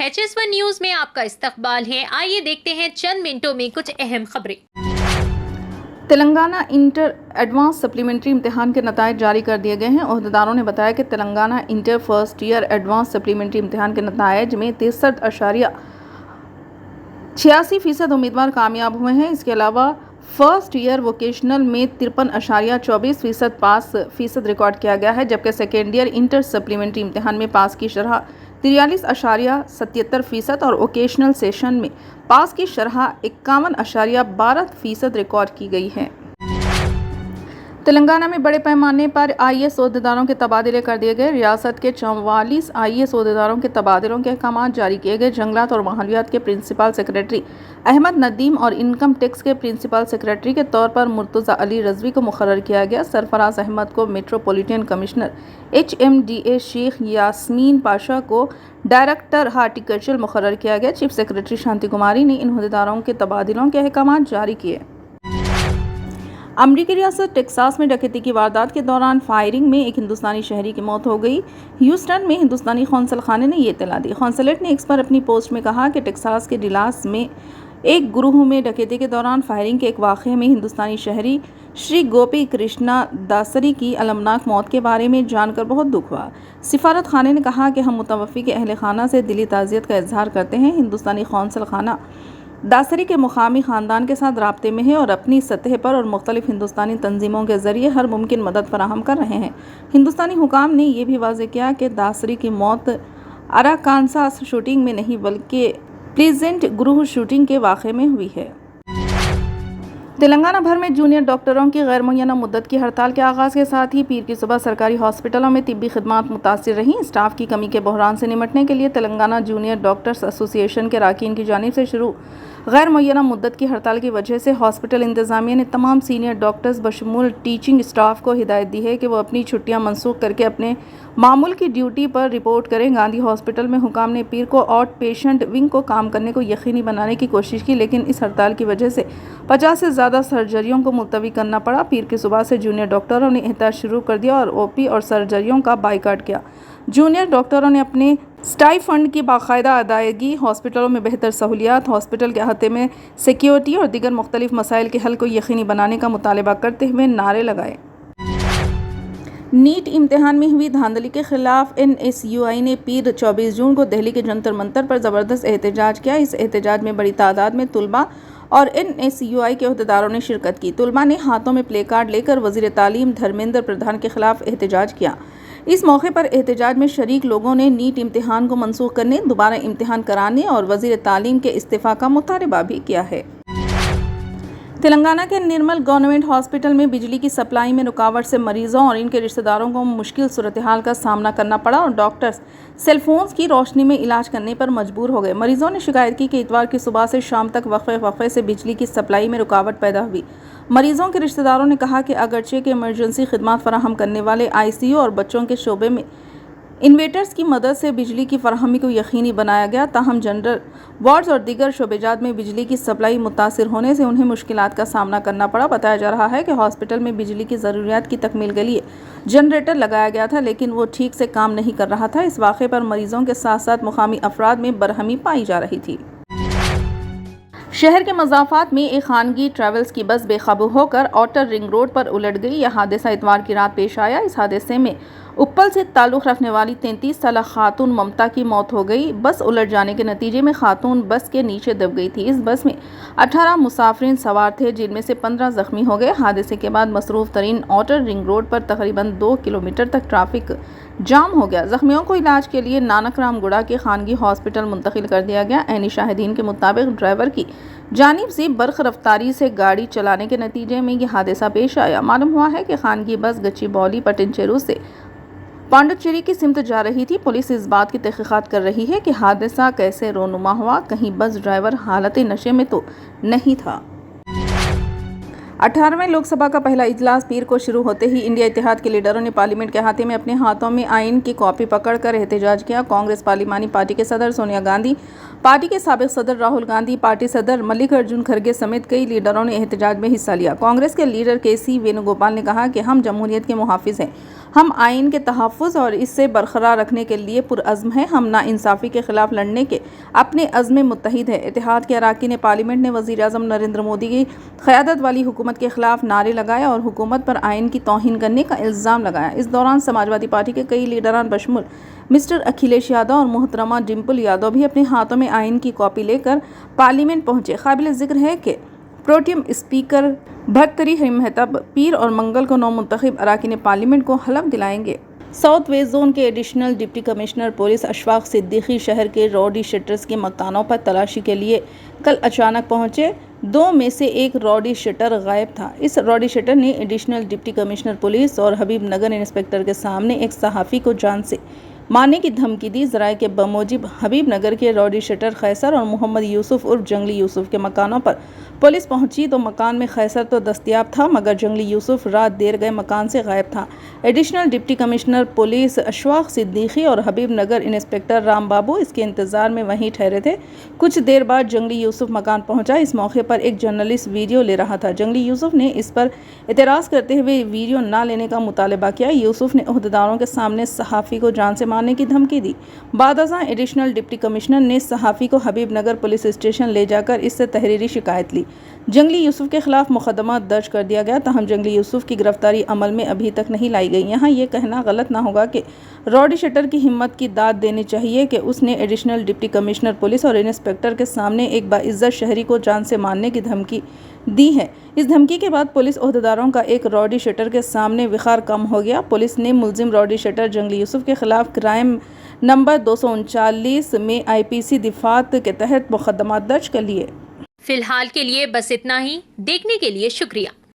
HS1 news में आपका इस्तकबाल है। आइए देखते हैं चंद मिनटों में कुछ अहम खबरें। तेलंगाना इंटर एडवांस सप्लीमेंट्री इम्तिहान के नताइज जारी कर दिए गए हैं। ओहदेदारों ने बताया कि Telangana inter first year advance supplementary इम्तिहान के नताइज में 63.86% उम्मीदवार कामयाब हुए हैं। इसके अलावा फर्स्ट ईयर वोकेशनल में 53.24% पास फीसद रिकॉर्ड किया गया है, जबकि सेकेंड ईयर इंटर सप्लीमेंट्री इम्तिहान में पास की शरह 43.77% और वोकेशनल सेशन में पास की शरह 51.12% रिकॉर्ड की गई है। तेलंगाना में बड़े पैमाने पर IAS ओहदेदारों के तबादले कर दिए गए। रियासत के 44 IAS ओहदेदारों के तबादलों के अहकाम जारी किए गए। जंगलात और माहौलियात के प्रिंसिपल सेक्रेटरी अहमद नदीम और इनकम टैक्स के प्रिंसिपल सेक्रेटरी के तौर पर मुर्तज़ा अली रजवी को मुकर्रर किया गया। सरफराज अहमद को metropolitan commissioner HMDA, Sheikh Yasmeen Pasha को डायरेक्टर हार्टिकल्चर मुकर्रर किया गया। चीफ सेक्रेटरी शांति कुमारी ने इन ओहदेदारों के तबादलों के अहकाम जारी किए। अमरीकी रियासत टेक्सास में डकैती की वारदात के दौरान फायरिंग में एक हिंदुस्तानी शहरी की मौत हो गई। ह्यूस्टन में हिंदुस्तानी कौंसल खाने ने ये इत्तला दी। कौंसलेट ने एक्स पर अपनी पोस्ट में कहा कि टेक्सास के डिलास में एक गुरूह में डकैती के दौरान फायरिंग के एक वाक़े में हिंदुस्तानी शहरी श्री गोपी कृष्णा दासरी की अलमनाक मौत के बारे में जानकर बहुत दुख हुआ। सिफारत खाने ने कहा कि हम मुतवफ़ी के अहल खाना से दिली ताज़ियत का इजहार करते हैं। हिंदुस्तानी कौंसल खाना दासरी के मुकामी ख़ानदान के साथ राब्ते में है और अपनी सतह पर और मुख्तलिफ हिंदुस्तानी तंजीमों के ज़रिए हर मुमकिन मदद फराहम कर रहे हैं। हिंदुस्तानी हुकाम ने यह भी वाज़ेह किया कि दासरी की मौत अराकानसास शूटिंग में नहीं बल्कि प्लीजेंट ग्रुह शूटिंग के वाक़े में हुई है। तेलंगाना भर में जूनियर डॉक्टरों की गैर मुअय्यना मुद्दत की हड़ताल के आगाज़ के साथ ही पीर की सुबह सरकारी हॉस्पिटलों में तिब्बी खिदमात मुतासिर रहीं। स्टाफ की कमी के बहरान से निमटने के लिए तेलंगाना जूनियर डॉक्टर्स एसोसिएशन के अरकान की जानिब से शुरू गैर मुअय्यना मुद्दत की हड़ताल की वजह से हॉस्पिटल इंतज़ामिया ने तमाम सीनियर डॉक्टर्स बशमूल टीचिंग स्टाफ को हिदायत दी है कि वो अपनी छुट्टियां मनसूख करके अपने मामूल की ड्यूटी पर रिपोर्ट करें। गांधी हॉस्पिटल में हुकाम ने पीर को आउट पेशेंट विंग को काम करने को यकीनी बनाने की कोशिश की, लेकिन इस हड़ताल की वजह से 50 से ज़्यादा सर्जरियों को मुलतवी करना पड़ा। पीर की सुबह से जूनियर डॉक्टरों ने एहतजाज शुरू कर दिया और OP और सर्जरियों का बाइकाट किया। जूनियर डॉक्टरों ने अपने स्टाइफंड की बाकायदा अदायगी, हॉस्पिटलों में बेहतर सहूलियात, हॉस्पिटल के अहाते में सिक्योरिटी और दीगर मुख्तलिफ मसाइल के हल को यकीनी बनाने का मुतालबा करते हुए नारे लगाए। नीट इम्तिहान में हुई धांधली के खिलाफ NSUI ने पीर 24 जून को दिल्ली के जंतर मंतर पर ज़बरदस्त एहतजाज किया। इस एहतजाज में बड़ी तादाद में तुलबा और NSUI के अहदेदारों ने शिरकत की। तुलबा ने हाथों में प्ले कार्ड लेकर वज़ीर तालीम धर्मेंद्र प्रधान के खिलाफ एहतजाज किया। इस मौके पर एहतजाज में शरीक लोगों ने नीट इम्तिहान को मनसूख करने, दोबारा इम्तिहान कराने और वज़ीर तालीम के इस्तीफ़ा का मुतालबा भी किया है। तेलंगाना के निर्मल गवर्नमेंट हॉस्पिटल में बिजली की सप्लाई में रुकावट से मरीजों और इनके रिश्तेदारों को मुश्किल सूरत हाल का सामना करना पड़ा और डॉक्टर्स सेलफोन्स की रोशनी में इलाज करने पर मजबूर हो गए। मरीजों ने शिकायत की कि इतवार की सुबह से शाम तक वक्फे से बिजली की सप्लाई में रुकावट पैदा हुई। मरीजों के रिश्तेदारों ने कहा कि अगरचे के इमरजेंसी खिदमात फराहम करने वाले ICU और बच्चों के शोबे में इन्वेटर्स की मदद से बिजली की फराहमी को यकीनी बनाया गया, ताहम जनरल वार्ड्स और दीगर शोबेजात में बिजली की सप्लाई मुतासिर होने से उन्हें मुश्किलात का सामना करना पड़ा। बताया जा रहा है कि हॉस्पिटल में बिजली की ज़रूरियात की तकमील के लिए जनरेटर लगाया गया था, लेकिन वो ठीक से काम नहीं कर रहा था। इस वाक़े पर मरीजों के साथ साथ मुकामी अफराद में बरहमी पाई जा रही थी। शहर के मज़ाफ़ात में एक खानगी ट्रैवल्स की बस बेकाबू होकर आउटर रिंग रोड पर उलट गई। यह हादसा इतवार की रात पेश आया। इस हादसे में उप्पल से ताल्लुक़ रखने वाली 33 साला खातून ममता की मौत हो गई। बस उलट जाने के नतीजे में खातून बस के नीचे दब गई थी। इस बस में 18 मुसाफिरीन सवार थे, जिनमें से 15 ज़ख्मी हो गए। हादसे के बाद मसरूफ़ तरीन आउटर रिंग रोड पर तकरीबन 2 किलोमीटर तक ट्रैफिक जाम हो गया। ज़ख्मियों को इलाज के लिए नानक रामगुड़ा के खानगी हॉस्पिटल मुंतकिल कर दिया गया। ऐनी शाहिदीन के मुताबिक ड्राइवर की जानिब से बरख रफ्तारी से गाड़ी चलाने के नतीजे में यह हादसा पेश आया। मालूम हुआ है कि खानगी बस गच्चीबौली पटिनचेरू से पांडिचेरी की सिमत जा रही थी। पुलिस इस बात की तहकीकात कर रही है कि हादसा कैसे रोनुमा हुआ, कहीं बस ड्राइवर हालत नशे में तो नहीं था। 18वें लोकसभा का पहला इजलास पीर को शुरू होते ही इंडिया इत्तेहाद के लीडरों ने पार्लियामेंट के अहाते में अपने हाथों में आइन की कॉपी पकड़कर एहतजाज किया। कांग्रेस पार्लिमानी पार्टी के सदर सोनिया गांधी, पार्टी के साबिक सदर राहुल गांधी, पार्टी सदर मल्लिकार्जुन खड़गे समेत कई लीडरों ने एहतजाज में हिस्सा लिया। कांग्रेस के लीडर KC वेणुगोपाल ने कहा कि हम जमहूरियत के मुहाफिज हैं। ہم آئین کے تحفظ اور اسے برقرار رکھنے کے لیے پرعزم ہیں۔ ہم ناانصافی کے خلاف لڑنے کے اپنے عزم متحد ہیں۔ اتحاد کے اراکین پارلیمنٹ نے وزیر اعظم نریندر مودی کی قیادت والی حکومت کے خلاف نعرے لگائے اور حکومت پر آئین کی توہین کرنے کا الزام لگایا۔ اس دوران سماجوادی پارٹی کے کئی لیڈران بشمول مسٹر اکھلیش یادو اور محترمہ ڈمپل یادو بھی اپنے ہاتھوں میں آئین کی کاپی لے کر پارلیمنٹ پہنچے۔ قابل ذکر ہے کہ پروٹیم اسپیکر بھرتری ہریمہتاب پیر اور منگل کو نومنتخب اراکین پارلیمنٹ کو حلف دلائیں گے۔ ساؤتھ ویسٹ زون کے additional deputy commissioner police Ashfaq Siddiqui شہر کے راؤڈی شیٹرز کے مکانوں پر تلاشی کے لیے کل اچانک پہنچے۔ 2 میں سے ایک راؤڈی شیٹر غائب تھا۔ اس راؤڈی شیٹر نے ایڈیشنل ڈپٹی کمشنر پولیس اور حبیب نگر انسپکٹر کے سامنے ایک صحافی کو جان سے مارنے کی دھمکی دی۔ ذرائع کے بموجب حبیب نگر کے راؤڈی شیٹر خیسر اور محمد یوسف عرف جنگلی یوسف کے مکانوں پر پولیس پہنچی تو مکان میں خیسر تو دستیاب تھا مگر جنگلی یوسف رات دیر گئے مکان سے غائب تھا۔ Additional deputy commissioner police Ashfaq Siddiqui اور حبیب نگر انسپکٹر رام بابو اس کے انتظار میں وہیں ٹھہرے تھے۔ کچھ دیر بعد جنگلی یوسف مکان پہنچا۔ اس موقع پر ایک جرنلسٹ ویڈیو لے رہا تھا۔ جنگلی یوسف نے اس پر اعتراض کرتے ہوئے ویڈیو نہ لینے کا مطالبہ کیا۔ یوسف نے عہدیداروں کے سامنے صحافی کو جان سے مارنے کی دھمکی دی۔ بعد ازاں ایڈیشنل ڈپٹی کمشنر نے صحافی کو حبیب نگر پولیس اسٹیشن لے جا کر اس سے تحریری شکایت لی۔ جنگلی یوسف کے خلاف مقدمہ درج کر دیا گیا، تاہم جنگلی یوسف کی گرفتاری عمل میں ابھی تک نہیں لائی گئی۔ یہاں یہ کہنا غلط نہ ہوگا کہ راؤڈی شیٹر کی ہمت کی داد دینی چاہیے کہ اس نے ایڈیشنل ڈپٹی کمشنر پولیس اور انسپکٹر کے سامنے ایک باعزت شہری کو جان سے مارنے کی دھمکی دی ہے۔ اس دھمکی کے بعد پولیس عہدیداروں کا ایک راؤڈی شیٹر کے سامنے وقار کم ہو گیا۔ پولیس نے ملزم راؤڈی شیٹر جنگلی یوسف کے خلاف کرائم نمبر 239 میں IPC دفعات کے تحت مقدمات درج کر لیے۔ فی الحال کے لیے بس اتنا ہی۔ دیکھنے کے لیے شکریہ۔